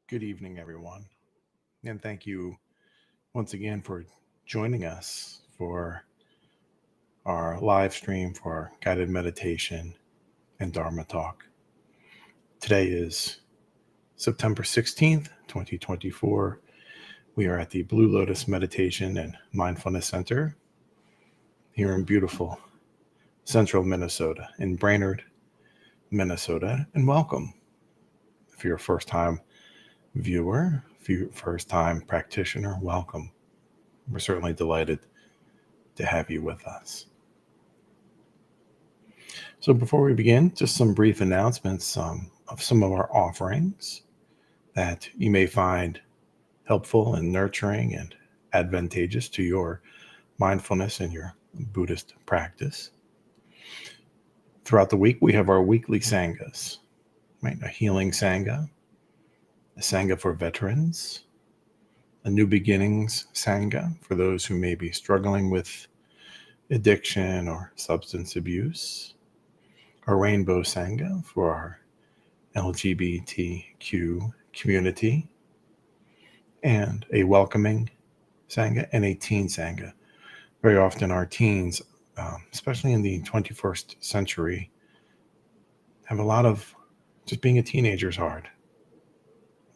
Good evening, everyone. And thank you once again for joining us for our live stream for our guided meditation and Dharma talk. Today is September 16th, 2024. We are at the Blue Lotus Meditation and Mindfulness Center here in beautiful central Minnesota, in Brainerd, Minnesota. And welcome. If you're a first-time viewer, if you're a first-time practitioner, welcome. We're certainly delighted to have you with us. So before we begin, just some brief announcements of some of our offerings that you may find helpful and nurturing and advantageous to your mindfulness and your Buddhist practice. Throughout the week, we have our weekly sanghas, right? A healing sangha, a sangha for veterans, a new beginnings sangha for those who may be struggling with addiction or substance abuse, a rainbow sangha for our LGBTQ community, and a welcoming sangha and a teen sangha. Very often our teens, especially in the 21st century, have a lot of just being a teenager is hard.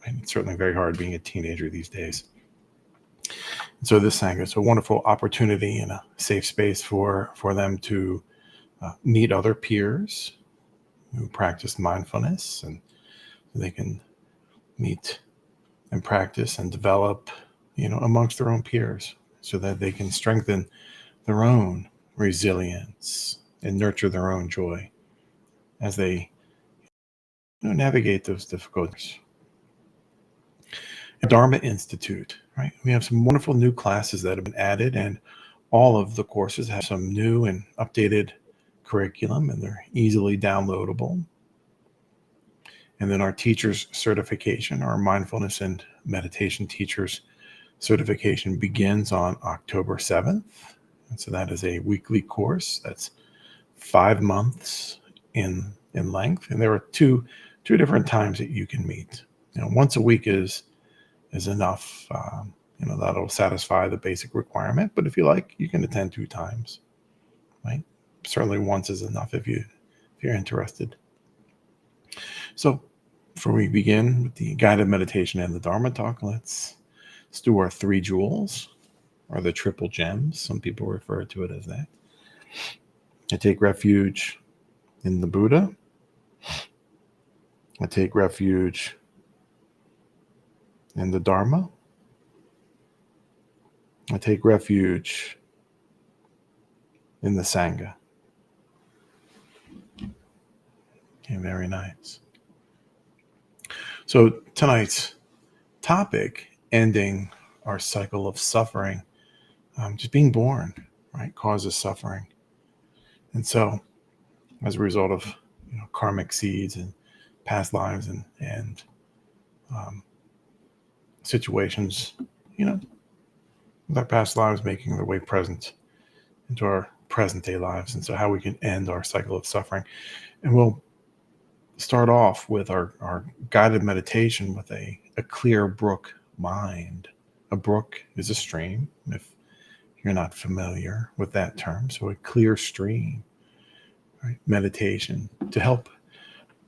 And it's certainly very hard being a teenager these days. And so this sangha is a wonderful opportunity and a safe space for them to meet other peers who practice mindfulness, and they can meet and practice and develop, amongst their own peers, so that they can strengthen their own resilience and nurture their own joy as they navigate those difficulties. Dharma Institute, right? We have some wonderful new classes that have been added, and all of the courses have some new and updated curriculum, and they're easily downloadable. And then our teacher's certification, our mindfulness and meditation teacher's certification, begins on October 7th. And so that is a weekly course that's 5 months in length. And there are two different times that you can meet. Once a week is enough. That'll satisfy the basic requirement. But if you like, you can attend 2 times, right? Certainly once is enough if you're interested. So before we begin with the guided meditation and the Dharma talk, let's do our 3 jewels, or the triple gems. Some people refer to it as that. I take refuge in the Buddha. I take refuge in the Dharma. I take refuge in the Sangha. Okay, very nice. So tonight's topic, ending our cycle of suffering, just being born, right, causes suffering. And so as a result of karmic seeds and past lives and situations, with our past lives making their way present into our present day lives. And so how we can end our cycle of suffering. And we'll start off with our guided meditation with a clear brook mind. A brook is a stream, if you're not familiar with that term. So a clear stream, right? Meditation to help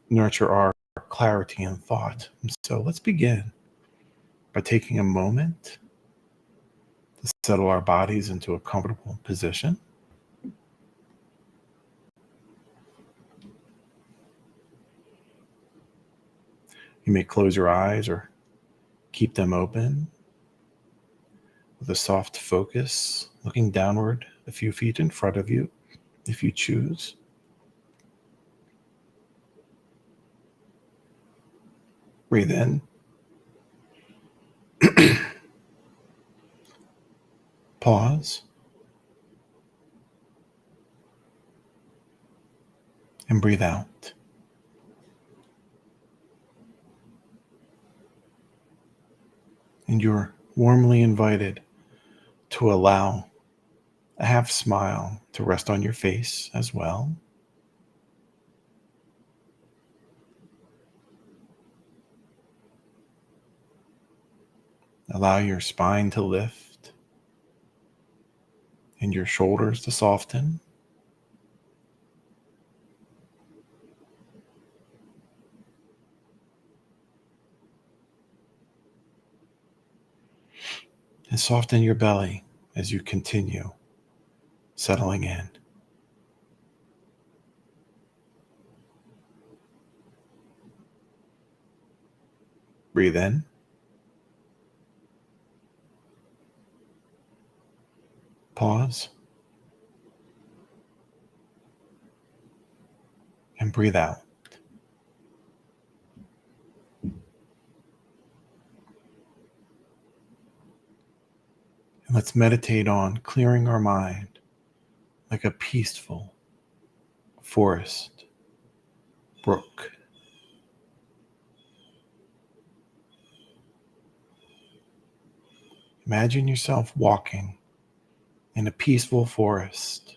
nurture our clarity and thought. And so let's begin by taking a moment to settle our bodies into a comfortable position. You may close your eyes or keep them open with a soft focus, looking downward a few feet in front of you, if you choose. Breathe in. Pause. And breathe out. And you're warmly invited to allow a half smile to rest on your face as well. Allow your spine to lift and your shoulders to soften. And soften your belly as you continue settling in. Breathe in. Pause. And breathe out. And let's meditate on clearing our mind like a peaceful forest brook. Imagine yourself walking in a peaceful forest.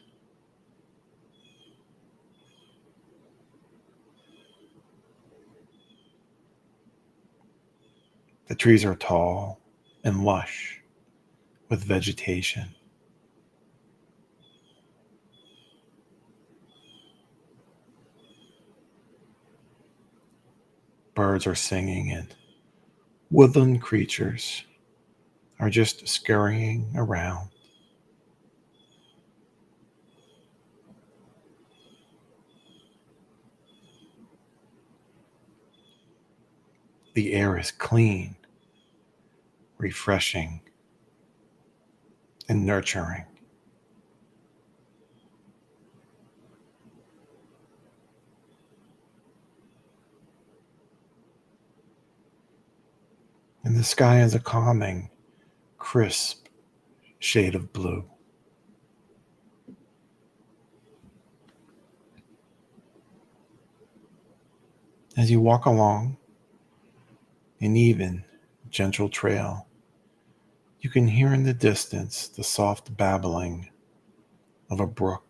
The trees are tall and lush with vegetation. Birds are singing and woodland creatures are just scurrying around. The air is clean, refreshing, and nurturing. And the sky is a calming, crisp shade of blue. As you walk along an even, gentle trail, you can hear in the distance the soft babbling of a brook.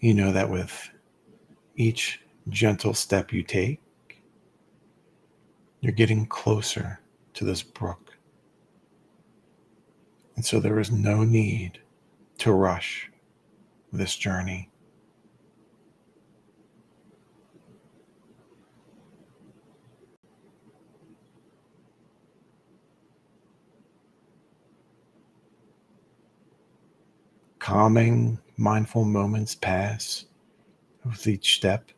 You know that with each gentle step you take, you're getting closer to this brook. And so there is no need to rush this journey. Calming, mindful moments pass with each step,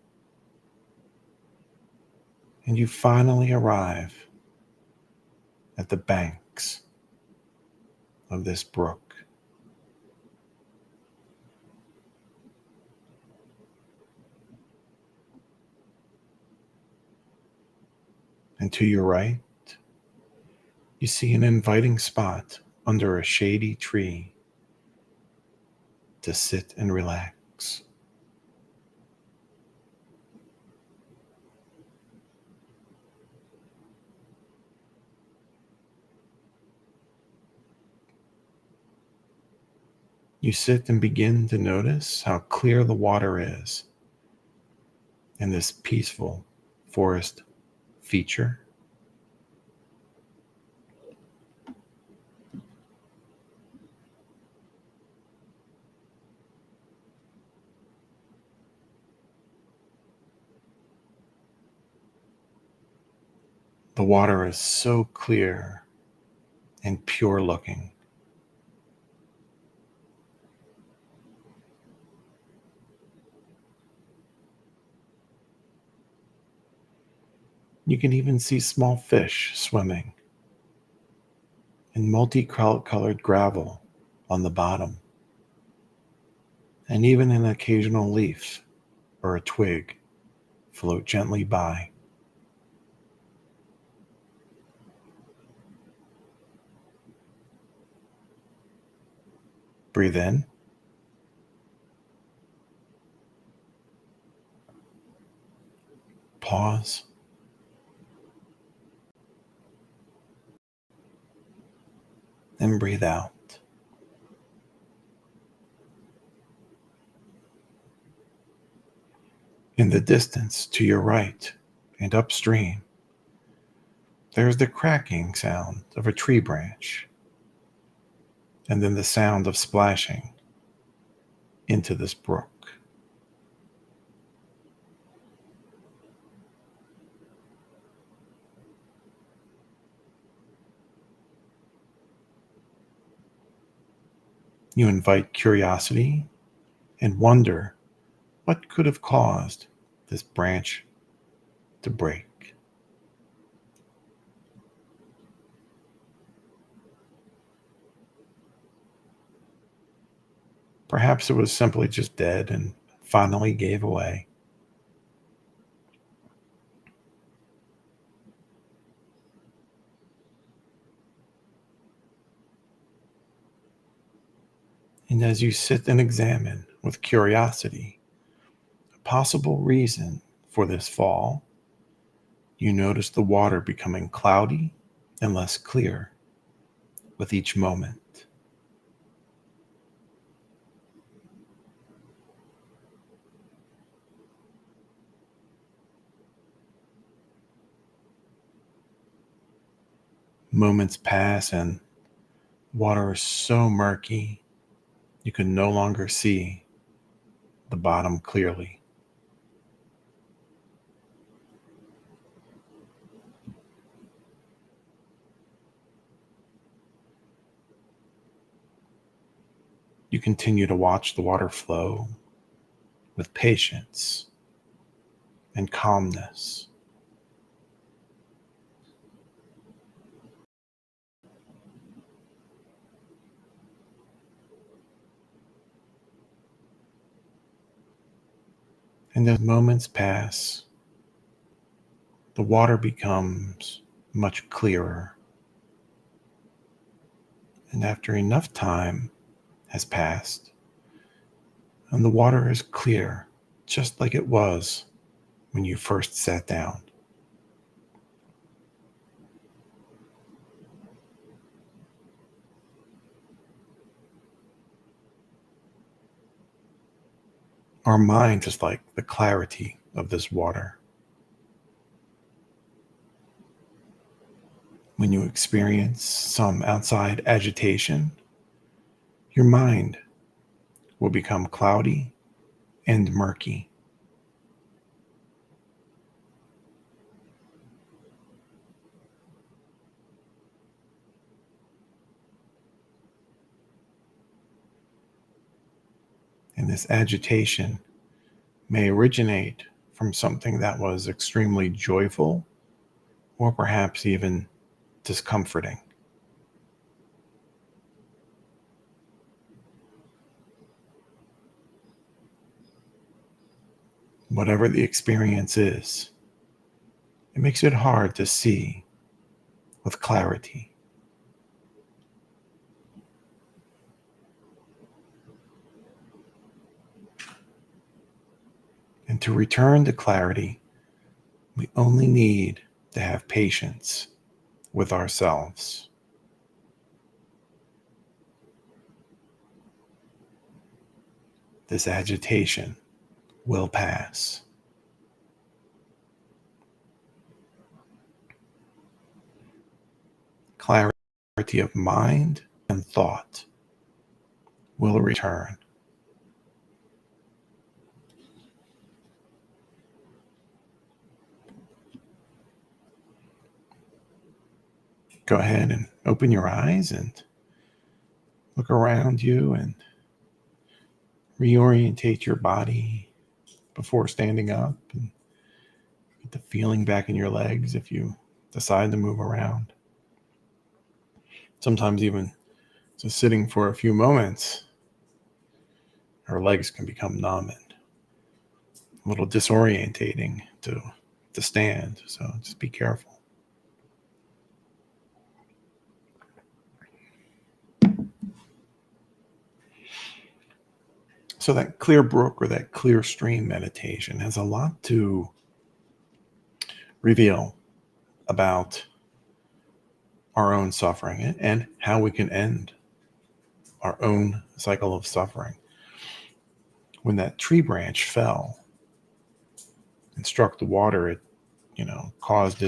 and you finally arrive at the banks of this brook. And to your right, you see an inviting spot under a shady tree to sit and relax. You sit and begin to notice how clear the water is in this peaceful forest feature. The water is so clear and pure looking. You can even see small fish swimming and multicolored gravel on the bottom, and even an occasional leaf or a twig float gently by. Breathe in. Pause. And breathe out. In the distance to your right and upstream, there's the cracking sound of a tree branch, and then the sound of splashing into this brook. You invite curiosity and wonder what could have caused this branch to break. Perhaps it was simply just dead and finally gave away. And as you sit and examine with curiosity a possible reason for this fall, you notice the water becoming cloudy and less clear with each moment. Moments pass and water is so murky you can no longer see the bottom clearly. You continue to watch the water flow with patience and calmness. And as moments pass, the water becomes much clearer. And after enough time has passed, and the water is clear, just like it was when you first sat down. Our mind is like the clarity of this water. When you experience some outside agitation, your mind will become cloudy and murky. And this agitation may originate from something that was extremely joyful or perhaps even discomforting. Whatever the experience is, it makes it hard to see with clarity. And to return to clarity, we only need to have patience with ourselves. This agitation will pass. Clarity of mind and thought will return. Go ahead and open your eyes and look around you and reorientate your body before standing up and get the feeling back in your legs if you decide to move around. Sometimes even just sitting for a few moments, our legs can become numb and a little disorientating to stand. So just be careful. So that clear brook or that clear stream meditation has a lot to reveal about our own suffering and how we can end our own cycle of suffering. When that tree branch fell, and struck the water, it, caused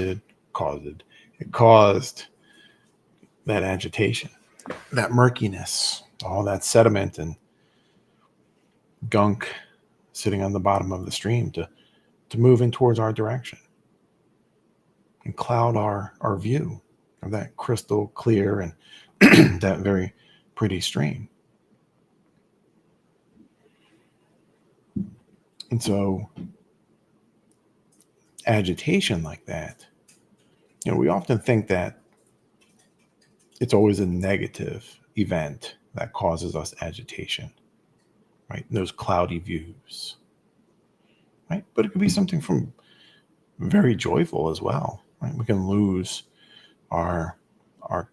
that agitation, that murkiness, all that sediment and gunk sitting on the bottom of the stream to move in towards our direction and cloud our view of that crystal clear and that very pretty stream. And so agitation like that, we often think that it's always a negative event that causes us agitation, right? Those cloudy views, right? But it could be something from very joyful as well, right? We can lose our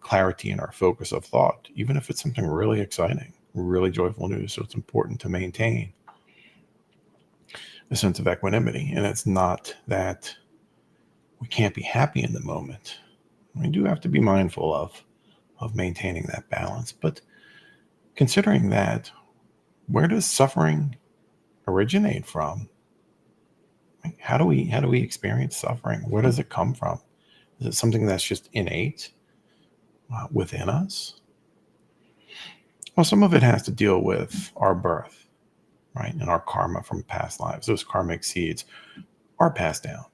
clarity and our focus of thought, even if it's something really exciting, really joyful news. So it's important to maintain a sense of equanimity. And it's not that we can't be happy in the moment. We do have to be mindful of maintaining that balance. But considering that, where does suffering originate from? How do we experience suffering? Where does it come from? Is it something that's just innate within us? Well, some of it has to deal with our birth, right? And our karma from past lives. Those karmic seeds are passed down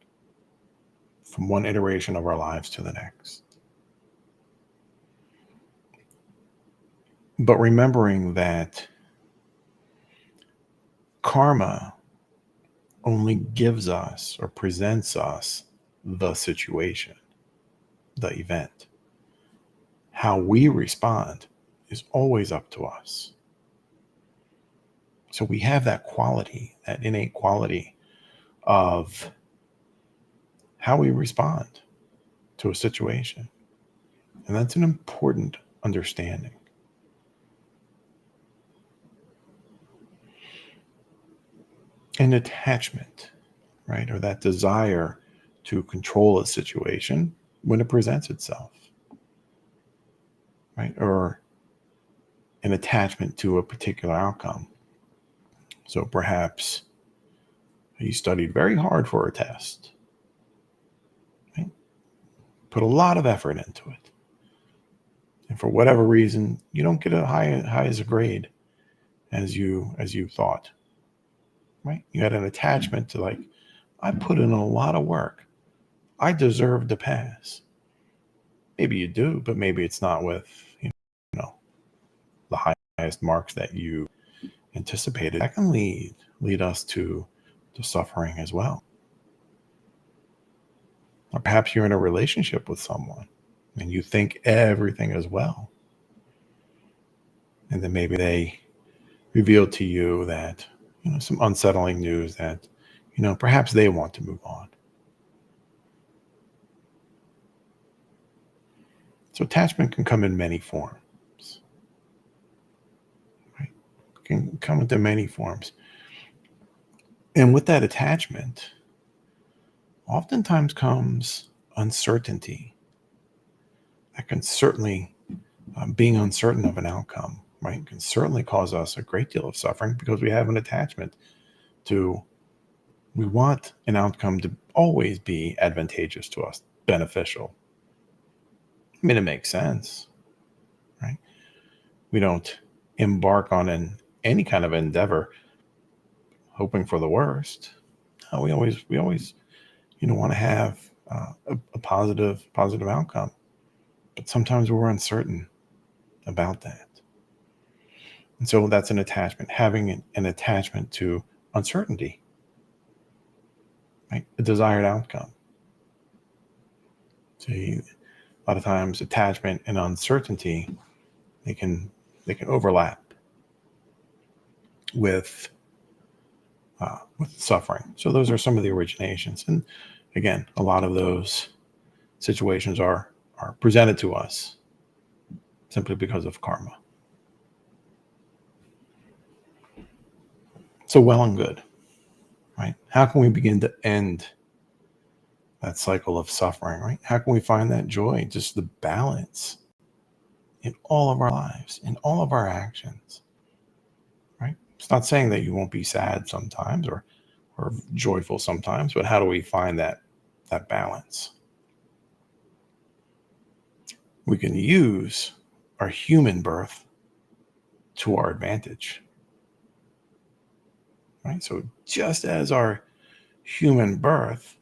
from one iteration of our lives to the next. But remembering that karma only gives us or presents us the situation, the event. How we respond is always up to us. So we have that quality, that innate quality of how we respond to a situation. And that's an important understanding. An attachment, right? Or that desire to control a situation when it presents itself, right? Or an attachment to a particular outcome. So perhaps you studied very hard for a test, right? Put a lot of effort into it. And for whatever reason, you don't get a high as a grade as you thought, right? You had an attachment to like, I put in a lot of work. I deserve to pass. Maybe you do, but maybe it's not with, the highest marks that you anticipated. That can lead us to suffering as well. Or perhaps you're in a relationship with someone and you think everything is well. And then maybe they reveal to you that, some unsettling news that, perhaps they want to move on. So attachment can come in many forms. Right? It can come into many forms. And with that attachment, oftentimes comes uncertainty. That can certainly, being uncertain of an outcome, right, can certainly cause us a great deal of suffering because we have an attachment to, we want an outcome to always be advantageous to us, beneficial. I mean, it makes sense, right? We don't embark on any kind of endeavor hoping for the worst. No, we always want to have a positive outcome, but sometimes we're uncertain about that, and so that's an attachment. Having an attachment to uncertainty, right? A desired outcome. So a lot of times, attachment and uncertainty, they can overlap with suffering. So those are some of the originations. And again, a lot of those situations are presented to us simply because of karma. So well and good, right? How can we begin to end that cycle of suffering, right? How can we find that joy, just the balance in all of our lives, in all of our actions, right? It's not saying that you won't be sad sometimes or or joyful sometimes, but how do we find that balance? We can use our human birth to our advantage, right? So just as our human birth,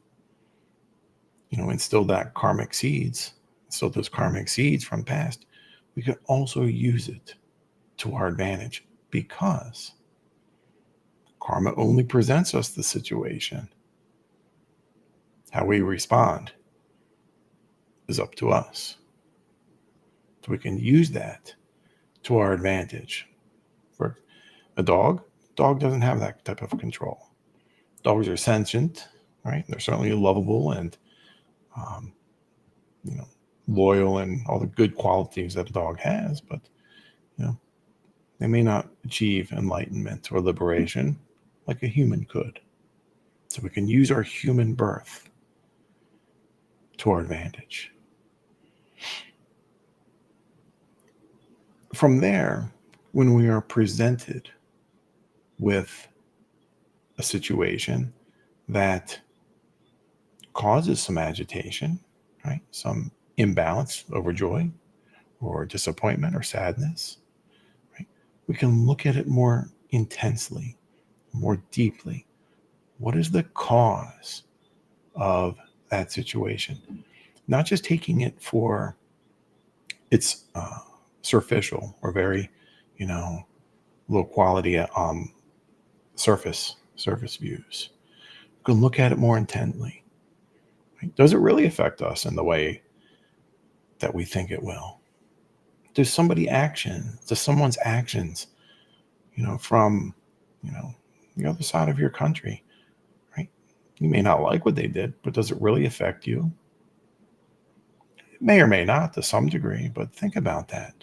instilled those karmic seeds from the past, we can also use it to our advantage, because karma only presents us the situation. How we respond is up to us. So we can use that to our advantage. For a dog doesn't have that type of control. Dogs are sentient, right? They're certainly lovable and loyal and all the good qualities that a dog has, but they may not achieve enlightenment or liberation like a human could. So we can use our human birth to our advantage. From there, when we are presented with a situation that causes some agitation, right? Some imbalance over joy or disappointment or sadness, right? We can look at it more intensely, more deeply. What is the cause of that situation? Not just taking it for its superficial or very, low quality surface views. We can look at it more intently. Right? Does it really affect us in the way that we think it will? Does someone's actions, from, the other side of your country, right? You may not like what they did, but does it really affect you? It may or may not to some degree, but think about that.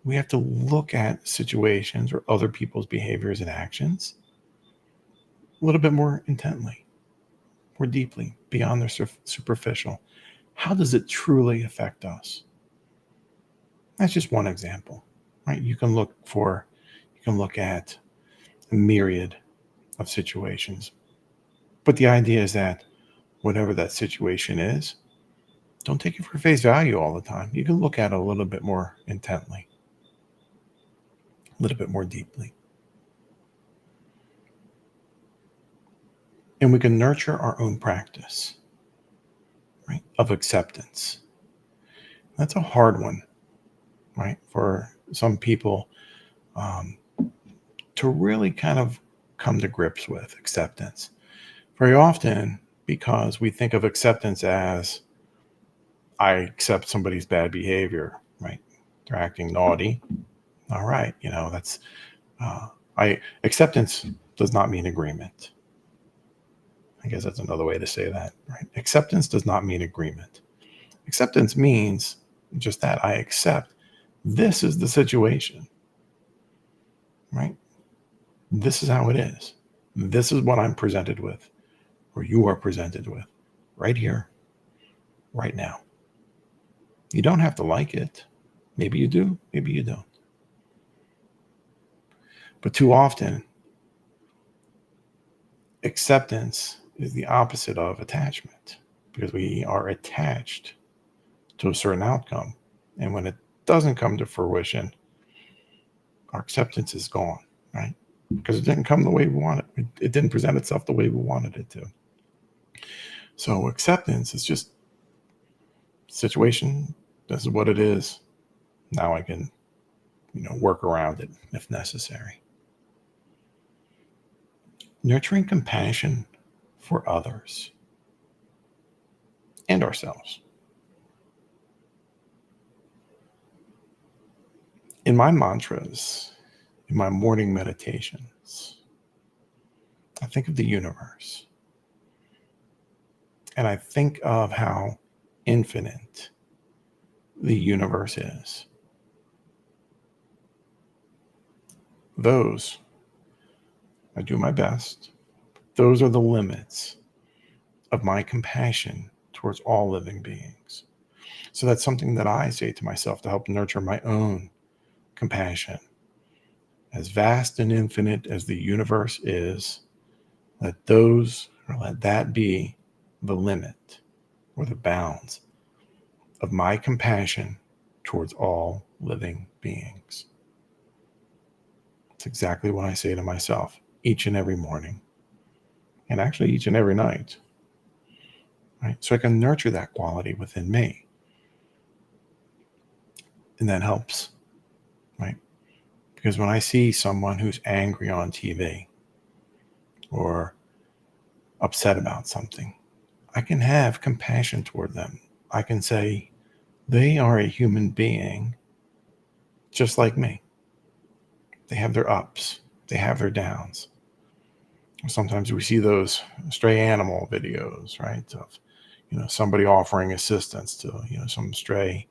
We have to look at situations or other people's behaviors and actions a little bit more intently, more deeply, beyond their superficial. How does it truly affect us? That's just one example, right? You can look at a myriad of situations. But the idea is that whatever that situation is, don't take it for face value all the time. You can look at it a little bit more intently, a little bit more deeply. And we can nurture our own practice, right, of acceptance. That's a hard one, right, for some people to really kind of come to grips with acceptance. Very often, because we think of acceptance as, I accept somebody's bad behavior, right? They're acting naughty. All right, that's acceptance does not mean agreement. I guess that's another way to say that, right? Acceptance does not mean agreement. Acceptance means just that. I accept this is the situation, right? This is how it is. This is what I'm presented with, or you are presented with, right here, right now. You don't have to like it. Maybe you do, maybe you don't. But too often, acceptance is the opposite of attachment, because we are attached to a certain outcome. And when it doesn't come to fruition, our acceptance is gone, right? Because it didn't come the way we wanted. It didn't present itself the way we wanted it to. So acceptance is just situation. This is what it is. Now I can, work around it if necessary. Nurturing compassion for others and ourselves. In my mantras, in my morning meditations, I think of the universe. And I think of how infinite the universe is. I do my best. Those are the limits of my compassion towards all living beings. So that's something that I say to myself to help nurture my own compassion. As vast and infinite as the universe is, let that be the limit or the bounds of my compassion towards all living beings. It's exactly what I say to myself each and every morning, and actually each and every night, right? So I can nurture that quality within me. And that helps, right? Because when I see someone who's angry on TV or upset about something, I can have compassion toward them. I can say, they are a human being just like me. They have their ups, they have their downs. Sometimes we see those stray animal videos, right? Of, somebody offering assistance to, some stray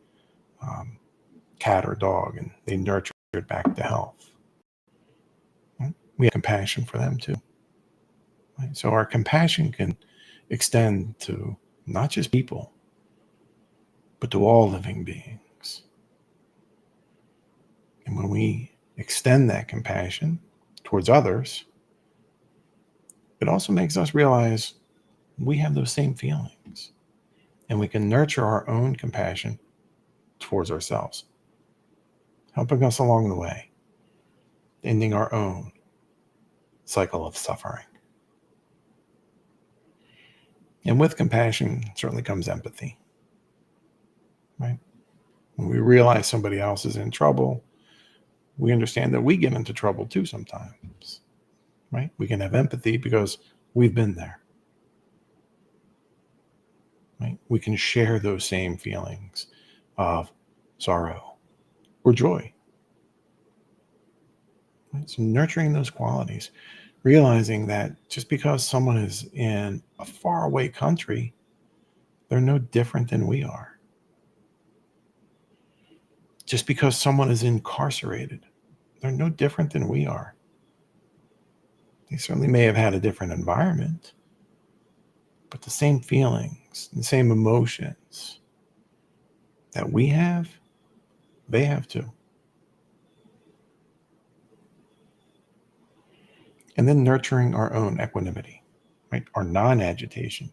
cat or dog, and they nurture it back to health. Right? We have compassion for them too. Right? So our compassion can extend to not just people, but to all living beings. And when we extend that compassion towards others, it also makes us realize we have those same feelings, and we can nurture our own compassion towards ourselves, helping us along the way, ending our own cycle of suffering. And with compassion certainly comes empathy, right? When we realize somebody else is in trouble, we understand that we get into trouble too sometimes, right? We can have empathy because we've been there, right? We can share those same feelings of sorrow or joy. Right? So nurturing those qualities, realizing that just because someone is in a faraway country, they're no different than we are. Just because someone is incarcerated, they're no different than we are. They certainly may have had a different environment, but the same feelings, the same emotions that we have, they have too. And then nurturing our own equanimity, right? Our non-agitation,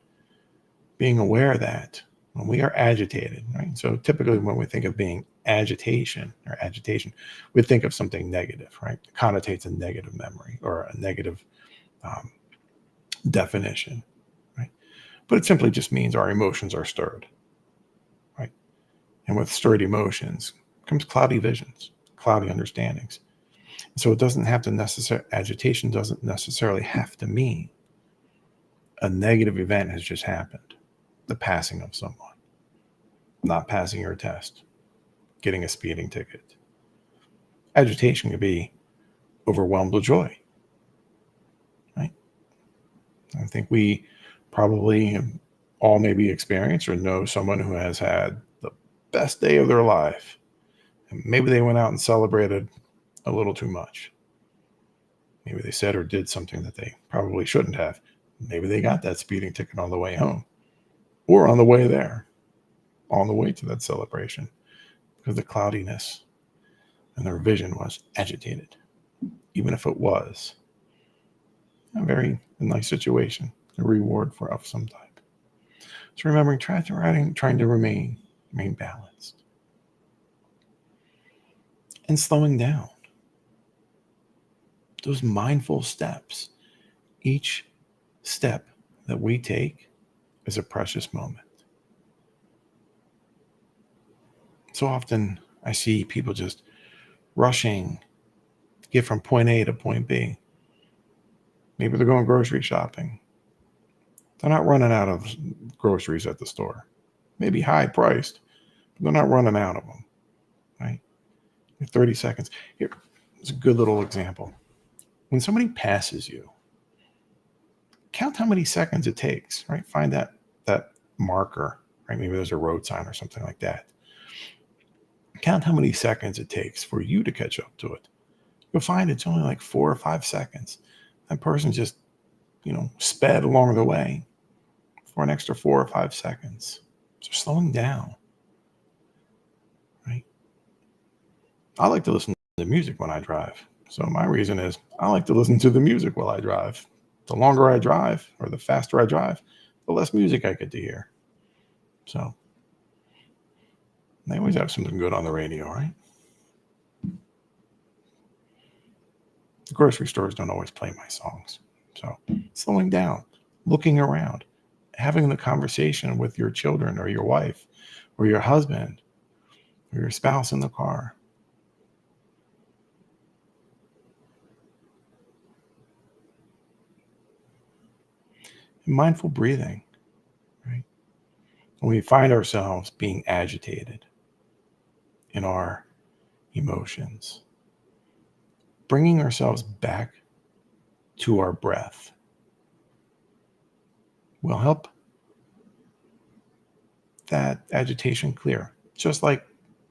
being aware that when we are agitated, right? So typically when we think of being agitation, we think of something negative, right? It connotates a negative memory or a negative definition, right? But it simply just means our emotions are stirred, right? And with stirred emotions comes cloudy visions, cloudy understandings. So it doesn't have to agitation doesn't necessarily have to mean a negative event has just happened. The passing of someone, not passing your test, getting a speeding ticket. Agitation could be overwhelmed with joy, right? I think we probably all maybe experience or know someone who has had the best day of their life. And maybe they went out and celebrated a little too much. Maybe they said or did something that they probably shouldn't have. Maybe they got that speeding ticket on the way home or on the way there, on the way to that celebration, because the cloudiness and their vision was agitated, even if it was a very nice situation, a reward of some type. So remembering, trying to remain balanced and slowing down. Those mindful steps. Each step that we take is a precious moment. So often I see people just rushing to get from point A to point B. Maybe they're going grocery shopping. They're not running out of groceries at the store. Maybe high priced, but they're not running out of them, right? 30 seconds. Here's a good little example. When somebody passes you, count how many seconds it takes, right? Find that marker, right? Maybe there's a road sign or something like that. Count how many seconds it takes for you to catch up to it. You'll find it's only like 4 or 5 seconds. That person just, sped along the way for an extra 4 or 5 seconds. So slowing down, right? I like to listen to music when I drive. So my reason is I like to listen to the music while I drive. The longer I drive or the faster I drive, the less music I get to hear. So they always have something good on the radio, right? The grocery stores don't always play my songs. So slowing down, looking around, having the conversation with your children or your wife or your husband or your spouse in the car. And mindful breathing, right? When we find ourselves being agitated in our emotions, bringing ourselves back to our breath will help that agitation clear. Just like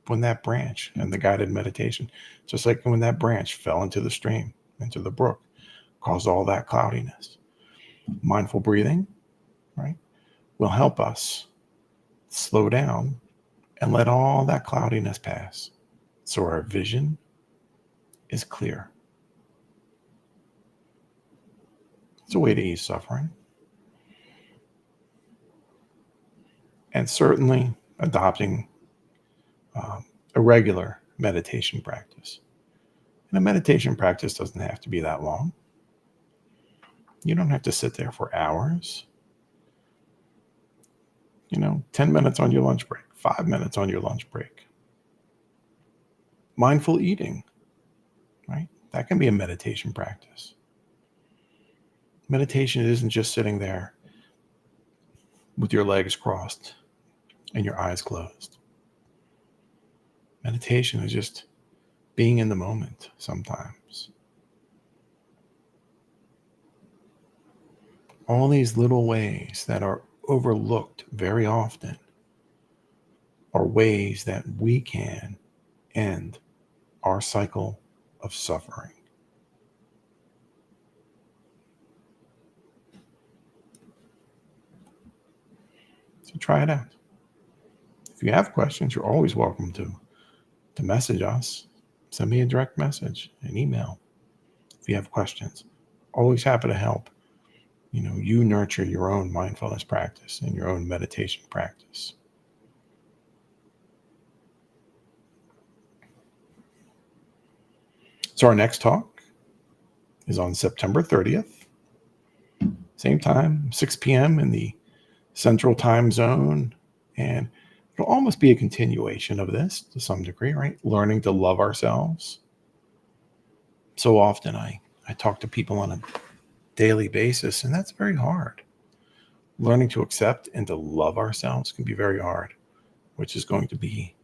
when that branch and the guided meditation, just like when that branch fell into the stream, into the brook, caused all that cloudiness. Mindful breathing, right, will help us slow down and let all that cloudiness pass so our vision is clear. It's a way to ease suffering. And certainly adopting a regular meditation practice. And a meditation practice doesn't have to be that long. You don't have to sit there for hours. 10 minutes on your lunch break, 5 minutes on your lunch break. Mindful eating, right? That can be a meditation practice. Meditation isn't just sitting there with your legs crossed and your eyes closed. Meditation is just being in the moment sometimes. All these little ways that are overlooked very often are ways that we can end our cycle of suffering. So try it out. If you have questions, you're always welcome to message us. Send me a direct message, an email. If you have questions, always happy to help. You nurture your own mindfulness practice and your own meditation practice. So our next talk is on September 30th. Same time, 6 p.m. in the Central Time Zone. And it'll almost be a continuation of this to some degree, right? Learning to love ourselves. So often I talk to people on a daily basis, and that's very hard. Learning to accept and to love ourselves can be very hard, which is going to be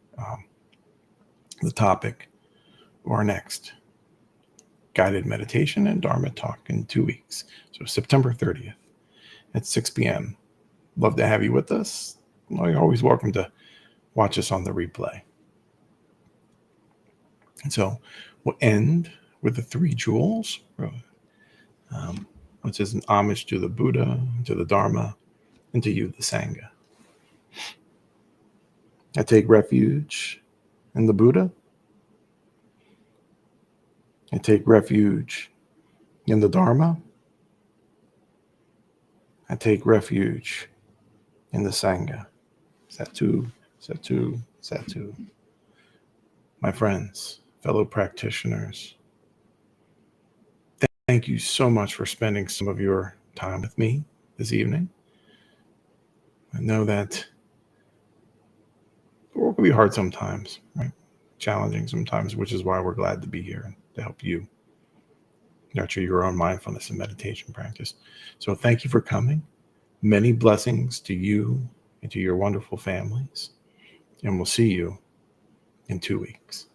the topic of our next guided meditation and Dharma talk in 2 weeks. So September 30th at 6 p.m. Love to have you with us. You're always welcome to watch us on the replay. And so we'll end with the 3 jewels, which is an homage to the Buddha, to the Dharma, and to you, the Sangha. I take refuge in the Buddha. I take refuge in the Dharma. I take refuge in the Sangha. Satu, Satu, Satu. My friends, fellow practitioners, thank you so much for spending some of your time with me this evening. I know that the work can be hard sometimes, right? Challenging sometimes, which is why we're glad to be here to help you nurture your own mindfulness and meditation practice. So thank you for coming. Many blessings to you and to your wonderful families. And we'll see you in 2 weeks.